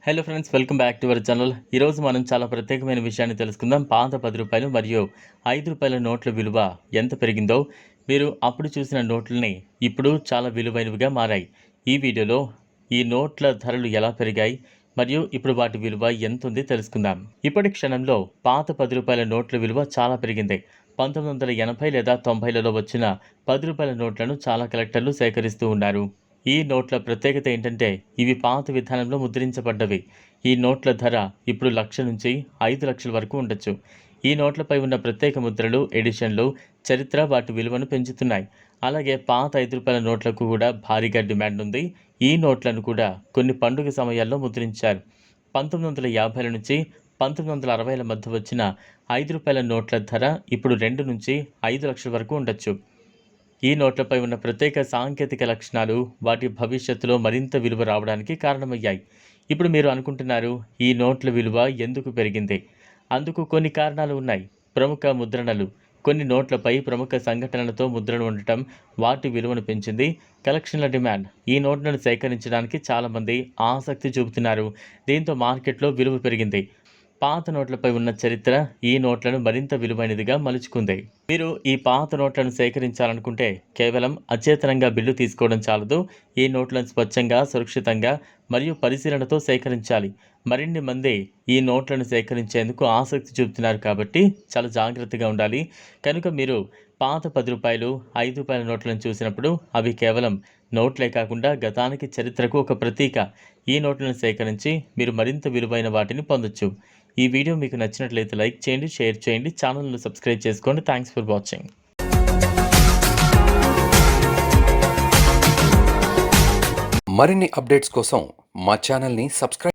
Hello friends, welcome back to our channel. ఈరోజు మనం చాలా ప్రత్యేకమైన విషయాన్ని తెలుసుకుందాం. పాత రూ. 10 మరియు రూ. 5 నోట్ల విలువ ఎంత పెరిగిందో, మీరు అప్పుడు చూసిన నోట్లని ఇప్పుడు చాలా విలువైనవిగా మారాయి. ఈ వీడియోలో ఈ నోట్ల ధరలు ఎలా పెరిగాయి మరియు ఇప్పుడు వాటి విలువ ఎంత ఉంది తెలుసుకుందాం. ఇప్పటి క్షణంలో పాత రూ. 10 నోట్ల విలువ చాలా పెరిగింది. 1980 లేదా 90లలో వచ్చిన రూ. 10 నోట్లను చాలా కలెక్టర్లు సేకరిస్తూ ఉన్నారు. ఈ నోట్ల ప్రత్యేకత ఏంటంటే ఇవి పాత విధానంలో ముద్రించబడ్డవి. ఈ నోట్ల ధర ఇప్పుడు 1,00,000 నుంచి 5,00,000 వరకు ఉండొచ్చు. ఈ నోట్లపై ఉన్న ప్రత్యేక ముద్రలు, ఎడిషన్లు, చరిత్ర వాటి విలువను పెంచుతున్నాయి. అలాగే పాత రూ. 5 నోట్లకు కూడా భారీగా డిమాండ్ ఉంది. ఈ నోట్లను కూడా కొన్ని పండుగ సమయాల్లో ముద్రించారు. 1950ల నుంచి 1960ల మధ్య వచ్చిన రూ. 5 నోట్ల ధర ఇప్పుడు 2 నుంచి 5 లక్షల వరకు ఉండొచ్చు. ఈ నోట్లపై ఉన్న ప్రత్యేక సాంకేతిక లక్షణాలు వాటి భవిష్యత్తులో మరింత విలువ రావడానికి కారణమయ్యాయి. ఇప్పుడు మీరు అనుకుంటున్నారు, ఈ నోట్ల విలువ ఎందుకు పెరిగింది? అందుకు కొన్ని కారణాలు ఉన్నాయి. ప్రముఖ ముద్రణలు. కొన్ని నోట్లపై ప్రముఖ సంఘటనలతో ముద్రలు ఉండటం వాటి విలువను పెంచింది. కలెక్షన్ల డిమాండ్. ఈ నోట్లను సేకరించడానికి చాలామంది ఆసక్తి చూపుతున్నారు. దీంతో మార్కెట్లో విలువ పెరిగింది. పాత నోట్లపై ఉన్న చరిత్ర ఈ నోట్లను మరింత విలువైనదిగా మలుచుకుంది. మీరు ఈ పాత నోట్లను సేకరించాలనుకుంటే కేవలం అచేతనంగా బిల్లు తీసుకోవడం చాలదు. ఈ నోట్లను స్వచ్ఛంగా, సురక్షితంగా మరియు పరిశీలనతో సేకరించాలి. మరిన్ని మంది ఈ నోట్లను సేకరించేందుకు ఆసక్తి చూపుతున్నారు కాబట్టి చాలా జాగ్రత్తగా ఉండాలి. కనుక మీరు పాత రూ. 10, రూ. 5 నోట్లను చూసినప్పుడు అవి కేవలం నోట్లే కాకుండా గతానికి, చరిత్రకు ఒక ప్రతీక. ఈ నోట్లను సేకరించి మీరు మరింత విలువైన వాటిని పొందొచ్చు. ఈ వీడియో మీకు నచ్చినట్లయితే లైక్ చేయండి, షేర్ చేయండి, ఛానల్ను సబ్స్క్రైబ్ చేసుకోండి. Thanks for watching. మరిన్ని అప్డేట్స్ కోసం మా ఛానల్ని సబ్స్క్రైబ్